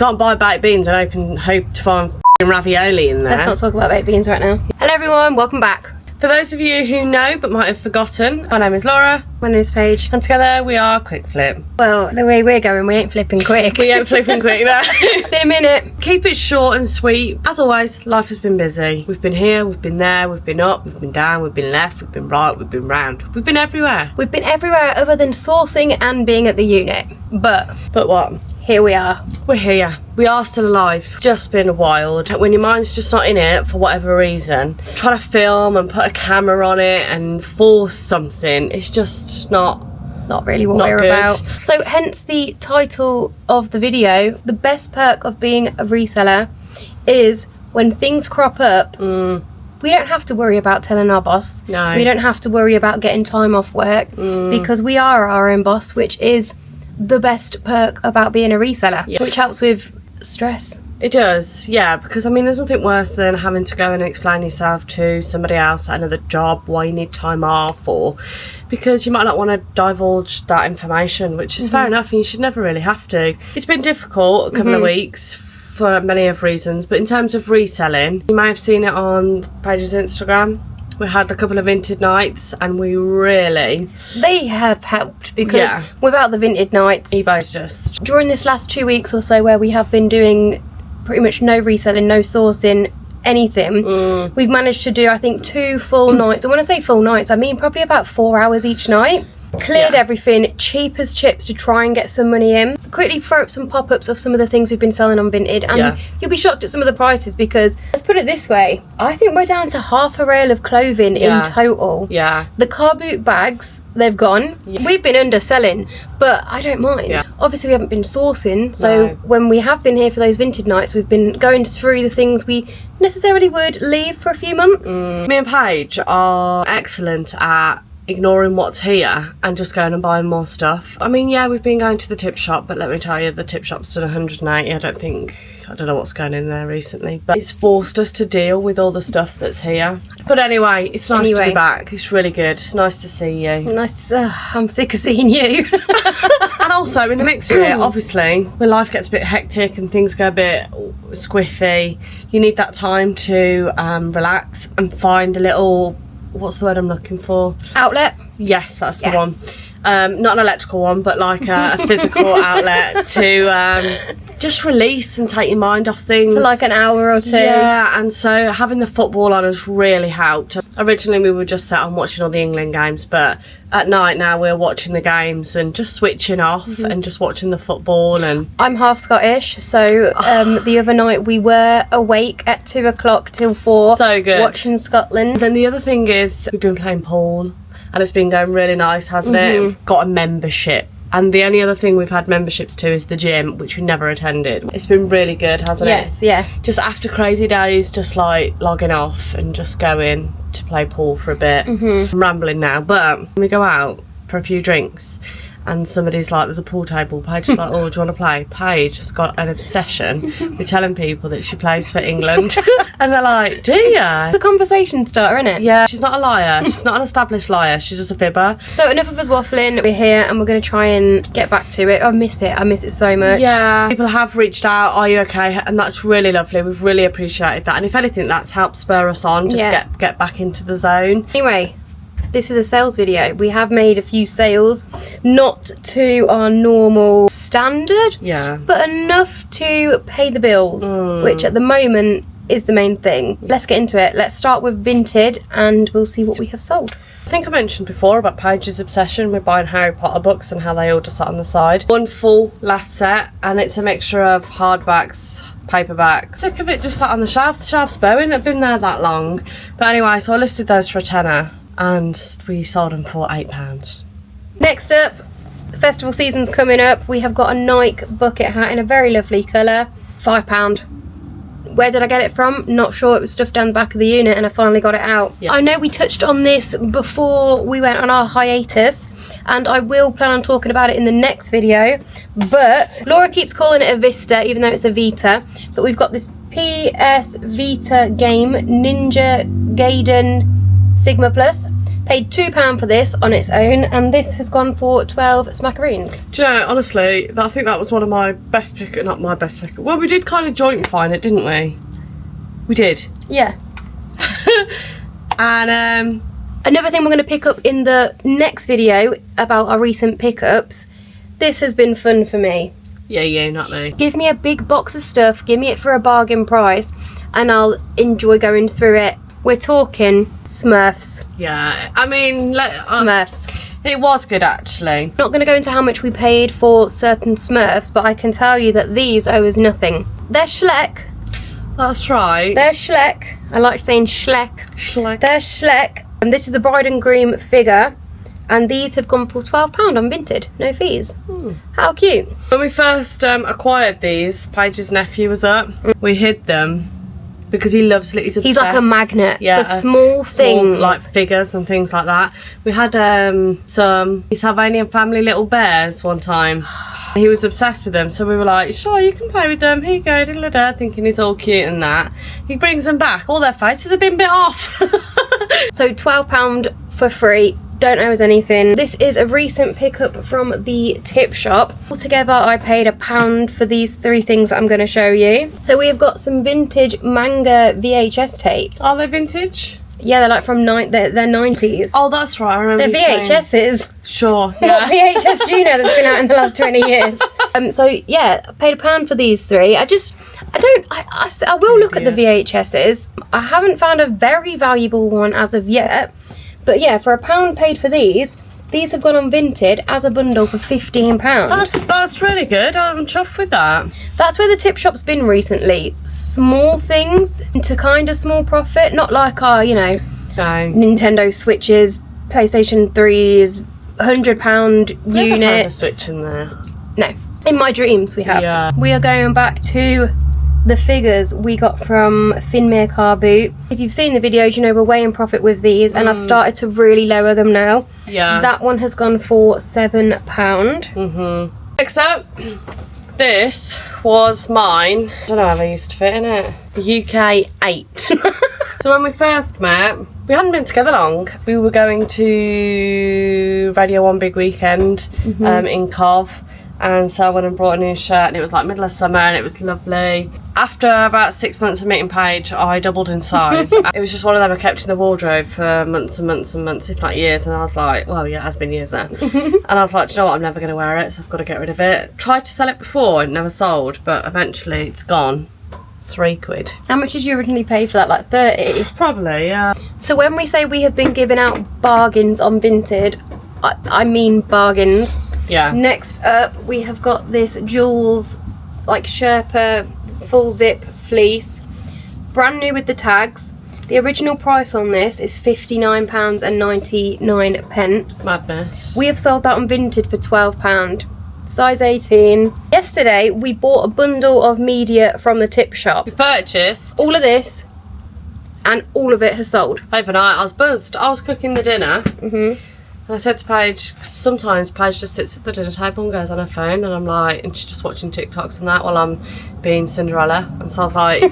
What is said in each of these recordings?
Don't buy baked beans and hope to find ravioli in there. Let's not talk about baked beans right now. Hello everyone, welcome back. For those of you who know but might have forgotten, my name is Laura. My name is Paige. And together we are Quick Flip. Well, the way we're going, we ain't flipping quick. We ain't flipping quick, no. Been a minute. Keep it short and sweet. As always, life has been busy. We've been here, we've been there, we've been up, we've been down, we've been left, we've been right, we've been round. We've been everywhere. We've been everywhere other than sourcing and being at the unit. But what? Here we are. We're here. We are still alive. Just been wild. When your mind's just not in it for whatever reason, trying to film and put a camera on it and force something, it's just not really what we're about. So hence the title of the video. The best perk of being a reseller is when things crop up, we don't have to worry about telling our boss. No. We don't have to worry about getting time off work because we are our own boss, which is the best perk about being a reseller, which helps with stress. It does, yeah, because I mean there's nothing worse than having to go and explain yourself to somebody else at another job why you need time off, or because you might not want to divulge that information, which is fair enough, and you should never really have to. It's been difficult a couple of weeks for many of reasons, but in terms of reselling, you may have seen it on Paige's Instagram. We had a couple of Vinted nights and they have helped because without the Vinted nights, eBay's just... During this last 2 weeks or so where we have been doing pretty much no reselling, no sourcing, anything, we've managed to do I think 2 full nights. And when I say full nights, I mean probably about 4 hours each night. Cleared everything, cheap as chips to try and get some money in. Quickly throw up some pop-ups of some of the things we've been selling on Vinted, and you'll be shocked at some of the prices because, let's put it this way, I think we're down to half a rail of clothing in total. The car boot bags, they've gone. We've been underselling, but I don't mind. Obviously we haven't been sourcing, so when we have been here for those Vinted nights, we've been going through the things we necessarily would leave for a few months. Me and Paige are excellent at ignoring what's here and just going and buying more stuff. I mean, yeah, we've been going to the tip shop, but let me tell you, the tip shop's done 180. I don't know what's going in there recently, but it's forced us to deal with all the stuff that's here. But anyway, it's nice to be back. It's really good. It's nice to see you. I'm sick of seeing you. And also in the mix of it, obviously, when life gets a bit hectic and things go a bit squiffy, you need that time to relax and find a little, what's the word I'm looking for? Outlet? Yes, that's the one. Not an electrical one, but like a physical outlet to just release and take your mind off things. For like an hour or two. Yeah, and so having the football on has really helped. Originally we were just set on watching all the England games, but at night now we're watching the games and just switching off and just watching the football. And I'm half Scottish, so the other night we were awake at 2 o'clock till 4. So good. Watching Scotland. And then the other thing is we've been playing pool and it's been going really nice, hasn't it? We've got a membership. And the only other thing we've had memberships to is the gym, which we never attended. It's been really good, hasn't it? Yes, yeah. Just after crazy days, just like logging off and just going to play pool for a bit. I'm rambling now, but we go out for a few drinks and somebody's like, there's a pool table. Paige is like, oh, do you want to play? Paige has got an obsession with telling people that she plays for England. And they're like, do ya? It's a conversation starter, isn't it? Yeah, she's not a liar. She's not an established liar. She's just a fibber. So enough of us waffling. We're here and we're going to try and get back to it. I miss it. I miss it so much. Yeah. People have reached out, are you okay? And that's really lovely. We've really appreciated that. And if anything, that's helped spur us on. Just get back into the zone. Anyway, this is a sales video. We have made a few sales, not to our normal standard, but enough to pay the bills, which at the moment is the main thing. Let's get into it. Let's start with Vinted and we'll see what we have sold. I think I mentioned before about Paige's obsession with buying Harry Potter books and how they all just sat on the side. One full last set, and it's a mixture of hardbacks, paperbacks. Sick of it just sat on the shelf. The shelf's bowing. It's been there that long. But anyway, so I listed those for a tenner and we sold them for £8. Next up, the festival season's coming up. We have got a Nike bucket hat in a very lovely colour, £5. Where did I get it from? Not sure. It was stuffed down the back of the unit and I finally got it out. I know we touched on this before we went on our hiatus and I will plan on talking about it in the next video, but Laura keeps calling it a Vista even though it's a Vita. But we've got this PS Vita game Ninja Gaiden Sigma Plus. Paid £2 for this on its own, and this has gone for 12 smackaroons. Do you know, honestly, I think that was one of my best pick, not my best pick. Well, we did kind of jointly find it, didn't we? We did. Yeah. And another thing we're going to pick up in the next video about our recent pickups. This has been fun for me. yeah, not me. Give me a big box of stuff, give me it for a bargain price, and I'll enjoy going through it. We're talking Smurfs. Yeah, I mean, Smurfs. It was good actually. Not going to go into how much we paid for certain Smurfs, but I can tell you that these owe us nothing. They're Schleck. That's right. They're Schleck. I like saying Schleck. Schleck. They're Schleck. And this is the bride and groom figure. And these have gone for £12 on Vinted. No fees. How cute. When we first acquired these, Paige's nephew was up. We hid them because he loves it. He's like a magnet for small things. Like figures and things like that. We had some Salvanian family little bears one time. He was obsessed with them, so we were like, sure, you can play with them. Here you go, diddle-da, thinking he's all cute and that. He brings them back. All their faces have been bit off. So £12 for free. Don't owe us anything. This is a recent pickup from the tip shop. Altogether, I paid £1 for these 3 things that I'm going to show you. So we have got some vintage manga VHS tapes. Are they vintage? Yeah, they're like from they're 90s. Oh, that's right. I remember. They're VHSs. Sure. Yeah. VHS Junior that's been out in the last 20 years. So yeah, I paid £1 for these 3. I will look at the VHSs. I haven't found a very valuable one as of yet. But yeah, for £1 paid for these have gone on Vinted as a bundle for £15. That's really good. I'm chuffed with that. That's where the tip shop's been recently. Small things to kind of small profit. Not like our, Nintendo Switches, PlayStation 3s, £100 units. Never found a Switch in there. No. In my dreams we have. Yeah. We are going back to the figures we got from Finmere Car Boot. If you've seen the videos, you know we're weighing profit with these, and I've started to really lower them now. Yeah. That one has gone for £7. Next up, this was mine. I don't know how they used to fit in it. UK 8. So when we first met, we hadn't been together long. We were going to Radio 1 Big Weekend in Cov. And so I went and brought a new shirt, and it was like middle of summer and it was lovely. After about 6 months of meeting Paige, I doubled in size. It was just one of them I kept in the wardrobe for months and months and months, if not years. And I was like, well, yeah, it has been years now. And I was like, do you know what, I'm never going to wear it, so I've got to get rid of it. Tried to sell it before, it never sold, but eventually it's gone. £3. How much did you originally pay for that? Like 30? Probably, yeah. So when we say we have been giving out bargains on Vinted, I mean bargains. Yeah. Next up, we have got this Jules like Sherpa full zip fleece, brand new with the tags. The original price on this is £59.99. Madness. We have sold that on Vinted for £12. Size 18. Yesterday, we bought a bundle of media from the tip shop. We purchased All of this, and all of it has sold. overnight. I was buzzed. I was cooking the dinner. And I said to Paige, sometimes Paige just sits at the dinner table and goes on her phone, and I'm like, and she's just watching TikToks and that while I'm being Cinderella. And so I was like,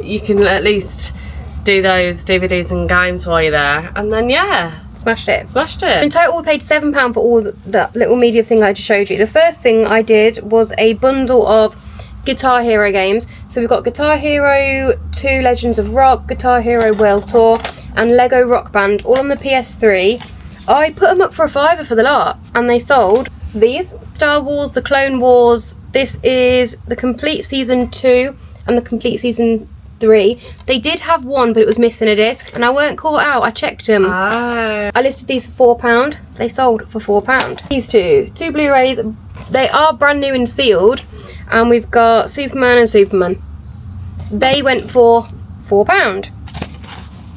you can at least do those DVDs and games while you're there. And then, yeah. Smashed it. In total, we paid £7 for all that little media thing I just showed you. The first thing I did was a bundle of Guitar Hero games. So we've got Guitar Hero 2 Legends of Rock, Guitar Hero World Tour, and Lego Rock Band, all on the PS3. I put them up for £5 for the lot, and they sold these. Star Wars, The Clone Wars. This is the complete Season 2 and the complete Season 3. They did have one, but it was missing a disc, and I weren't caught out. I checked them. Oh. I listed these for £4. They sold for £4. These two Blu-rays. They are brand new and sealed, and we've got Superman and Superman. They went for £4.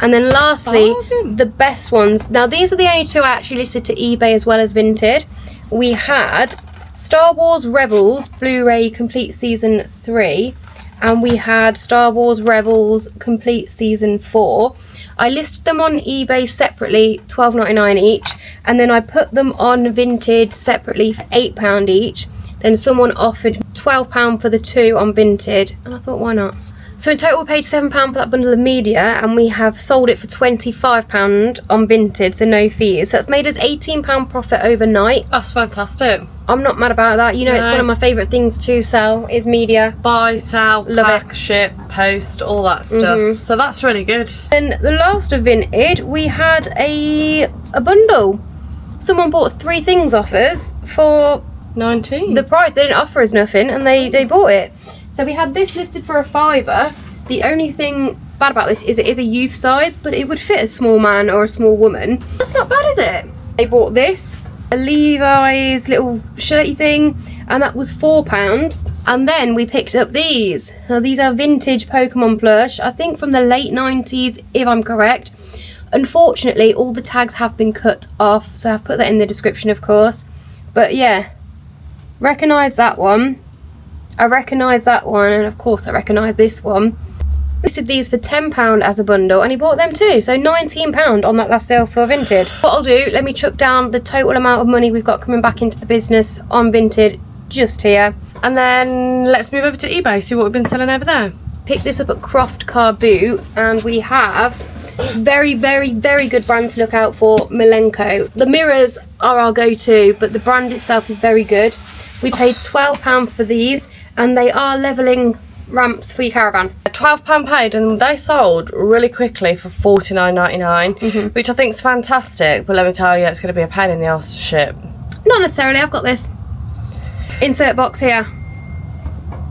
And then lastly, the best ones. Now these are the only 2 I actually listed to eBay as well as Vinted. We had Star Wars Rebels Blu-ray Complete Season 3, and we had Star Wars Rebels Complete Season 4. I listed them on eBay separately, $12.99 each, and then I put them on Vinted separately for £8 each. Then someone offered £12 for the 2 on Vinted, and I thought, why not? So in total we paid £7 for that bundle of media, and we have sold it for £25 on Vinted, so no fees. So that's made us £18 profit overnight. That's fantastic. I'm not mad about that. You know, it's one of my favourite things to sell is media. Buy, sell, Love pack, it. ship, post, all that stuff. So that's really good. And the last of Vinted, we had a bundle. Someone bought 3 things off us for 19. the price. They didn't offer us nothing, and they bought it. So we had this listed for £5. The only thing bad about this is it is a youth size, but it would fit a small man or a small woman. That's not bad, is it? They bought this, a Levi's little shirty thing, and that was £4. And then we picked up these. Now these are vintage Pokemon plush, I think from the late 90s, if I'm correct. Unfortunately, all the tags have been cut off, so I've put that in the description, of course. But yeah, recognise that one. I recognise that one, and of course I recognise this one. Listed these for £10 as a bundle, and he bought them too, so £19 on that last sale for Vinted. What I'll do, let me chuck down the total amount of money we've got coming back into the business on Vinted just here. And then let's move over to eBay, see what we've been selling over there. Picked this up at Croft Car Boot, and we have very, very, very good brand to look out for, Milenko. The mirrors are our go-to, but the brand itself is very good. We paid £12 for these, and they are levelling ramps for your caravan. £12 paid, and they sold really quickly for $49.99, which I think is fantastic. But let me tell you, it's going to be a pain in the arse to ship. Not necessarily. I've got this. Insert box here.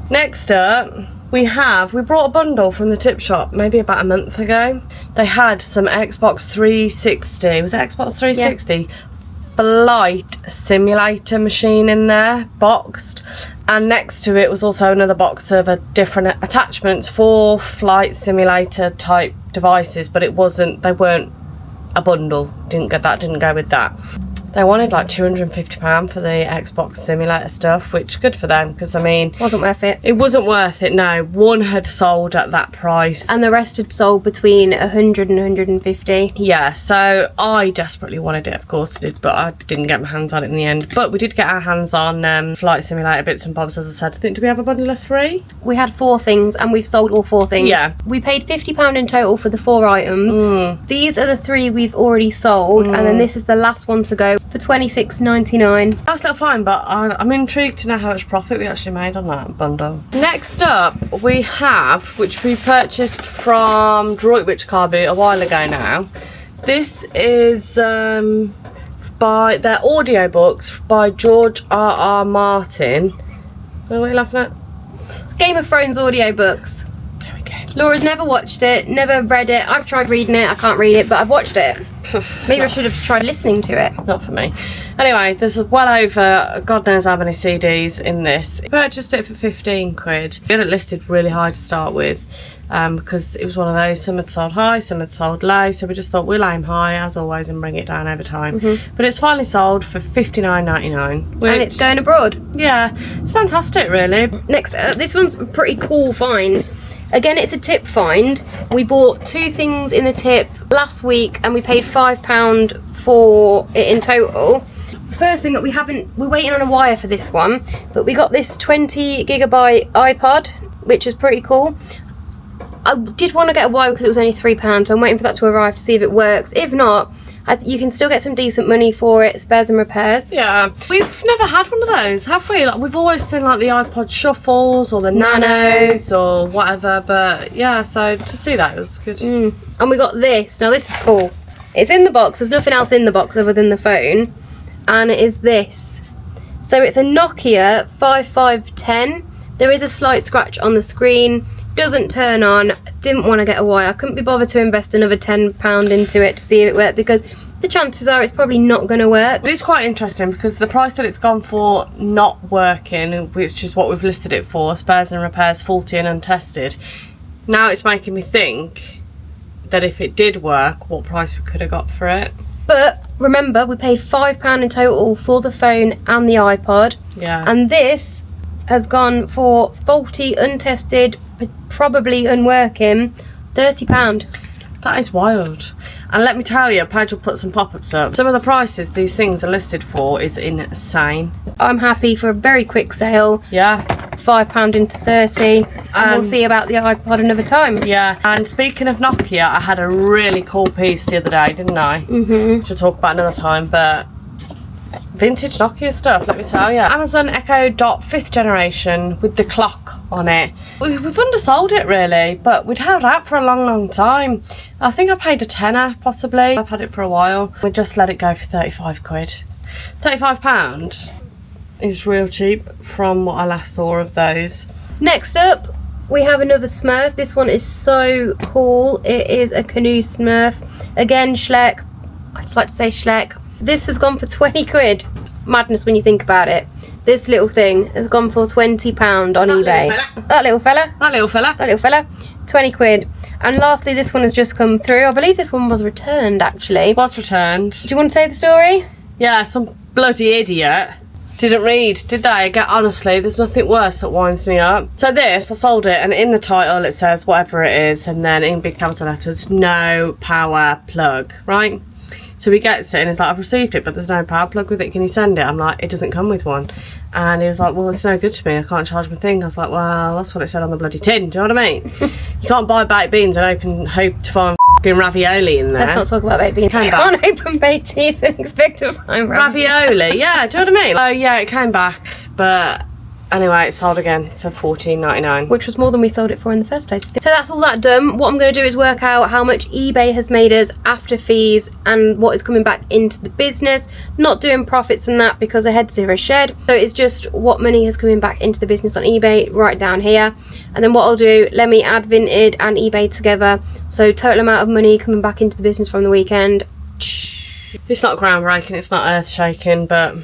Next up, we brought a bundle from the tip shop maybe about a month ago. They had some Xbox 360. Was it Xbox 360? Yeah. Flight simulator machine in there, boxed, and next to it was also another box of different attachments for flight simulator type devices, but they weren't a bundle. Didn't go with that. They wanted like £250 for the Xbox simulator stuff, which good for them, because I mean, wasn't worth it. It wasn't worth it. No, one had sold at that price, and the rest had sold between 100 and 150. Yeah, so I desperately wanted it, of course I did, but I didn't get my hands on it in the end. But we did get our hands on flight simulator bits and bobs, as I said. I think, did we have a bundle of 3? We had 4 things, and we've sold all 4 things. Yeah. We paid £50 in total for the 4 items. These are the 3 we've already sold, and then this is the last one to go for £26.99. That's not fine, but I'm intrigued to know how much profit we actually made on that bundle. Next up, we have, which we purchased from Droitwich Car Boot a while ago now. This is by their audiobooks by George R.R. Martin. What are you laughing at? It's Game of Thrones audiobooks. There we go. Laura's never watched it, never read it. I've tried reading it, I can't read it, but I've watched it. Maybe I should have tried listening to it. Not for me. Anyway, there's well over God knows how many CDs in this. Purchased it for 15 quid. We had it listed really high to start with, because it was one of those, some had sold high, some had sold low, so we just thought we'll aim high as always and bring it down over time. But it's finally sold for $59.99. And it's going abroad. Yeah, it's fantastic really. Next up, this one's a pretty cool find. Again, it's a tip find. We bought 2 things in the tip last week, and we paid £5 for it in total. First thing that we're waiting on a wire for this one, but we got this 20 gigabyte iPod, which is pretty cool. I did want to get a wire because it was only £3, so I'm waiting for that to arrive to see if it works. If not, you can still get some decent money for it, spares and repairs. Yeah, we've never had one of those, have we? Like, we've always seen like the iPod Shuffles or the Nanos or whatever, but yeah, so to see that, it was good. And we got this. Now this is cool. It's in the box, there's nothing else in the box other than the phone, and it is this. So it's a Nokia 5510. There is a slight scratch on the screen, doesn't turn on. Didn't want to get a wire. I couldn't be bothered to invest another £10 into it to see if it worked, because the chances are it's probably not going to work. It's quite interesting because the price that it's gone for not working, which is what we've listed it for, spares and repairs, faulty and untested, now it's making me think that if it did work, what price we could have got for it. But remember, we paid £5 in total for the phone and the iPod. Yeah. And this has gone for faulty, untested, probably unworking, £30. That is wild. And let me tell you, Paige will put some pop-ups up. Some of the prices these things are listed for is insane. I'm happy for a very quick sale. Yeah. £5 into 30. And we'll see about the iPod another time. Yeah. And speaking of Nokia, I had a really cool piece the other day, didn't I? Which we'll talk about another time, but vintage Nokia stuff, let me tell you. Amazon Echo Dot 5th generation with the clock on it. We've undersold it really, but we'd held out for a long time. I think I paid a tenner possibly. I've had it for a while. We just let it go for 35 quid. £35 is real cheap from what I last saw of those. Next up, we have another Smurf. This one is so cool. It is a canoe Smurf. Again, Schleck. I just like to say Schleck. This has gone for 20 quid. Madness when you think about it. This little thing has gone for £20 on eBay. That little fella. That little fella. That little fella. 20 quid. And lastly, this one has just come through. I believe this one was returned, actually. Was returned. Do you want to say the story? Yeah, some bloody idiot didn't read, did they? Honestly, there's nothing worse that winds me up. So this, I sold it, and in the title it says whatever it is, and then in big capital letters, no power plug, right? So he gets it and he's like, I've received it, but there's no power plug with it. Can you send it? I'm like, it doesn't come with one. And he was like, well, it's no good to me. I can't charge my thing. I was like, well, that's what it said on the bloody tin. Do you know what I mean? You can't buy baked beans and hope to find f***ing ravioli in there. Let's not talk about baked beans. You can't open baked teeth and expect to find ravioli. Yeah, do you know what I mean? Like, yeah, it came back, but anyway, it sold again for $14.99. Which was more than we sold it for in the first place. So that's all that done. What I'm going to do is work out how much eBay has made us after fees and what is coming back into the business. Not doing profits and that because I had zero shed. So it's just what money is coming back into the business on eBay right down here. And then what I'll do, let me add Vinted and eBay together. So total amount of money coming back into the business from the weekend. It's not groundbreaking, it's not earth shaking, but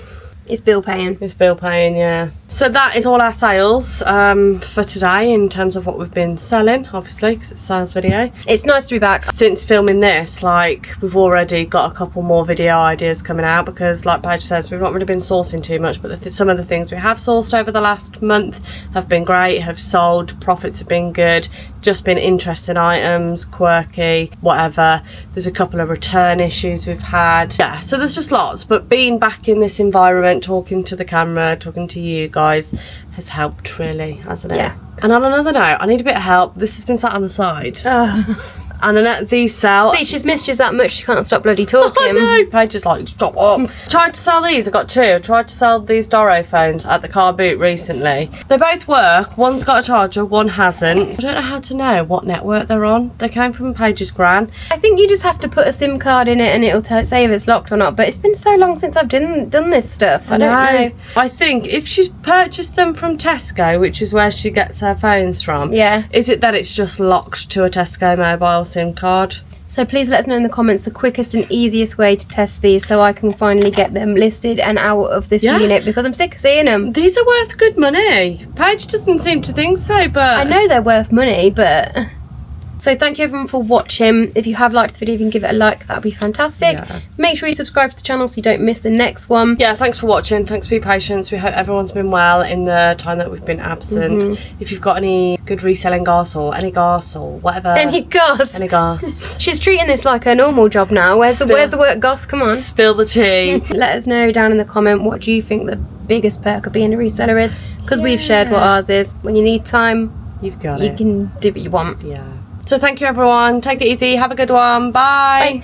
it's bill paying. It's bill paying, yeah. So that is all our sales for today in terms of what we've been selling, obviously, because it's a sales video. It's nice to be back. Since filming this, like, we've already got a couple more video ideas coming out because, like Paige says, we've not really been sourcing too much, but some of the things we have sourced over the last month have been great, have sold, profits have been good, just been interesting items, quirky, whatever. There's a couple of return issues we've had. Yeah, so there's just lots, but being back in this environment, talking to the camera, talking to you guys has helped really, hasn't it? Yeah. And on another note, I need a bit of help. This has been sat on the side. And these sell. See, she's missed you that much she can't stop bloody talking. I know. Paige is like, stop up. Tried to sell these. I got two. I tried to sell these Doro phones at the car boot recently. They both work. One's got a charger, one hasn't. I don't know how to know what network they're on. They came from Paige's gran. I think you just have to put a SIM card in it and it'll say if it's locked or not. But it's been so long since I've done this stuff. I don't know. I think if she's purchased them from Tesco, which is where she gets her phones from, yeah, is it that it's just locked to a Tesco mobile SIM card? So please let us know in the comments the quickest and easiest way to test these so I can finally get them listed and out of this unit because I'm sick of seeing them. These are worth good money. Paige doesn't seem to think so, but I know they're worth money, but so thank you everyone for watching. If you have liked the video, you can give it a like, that would be fantastic. Yeah. Make sure you subscribe to the channel so you don't miss the next one. Yeah, thanks for watching, thanks for your patience. We hope everyone's been well in the time that we've been absent. If you've got any good reselling goss or any goss or whatever, any goss, she's treating this like her normal job now. Where's the word goss? Come on, spill the tea. Let us know down in the comment what do you think the biggest perk of being a reseller is, because we've shared what ours is. When you need time, you've got you can do what you want. Yeah. So thank you everyone, take it easy, have a good one, bye.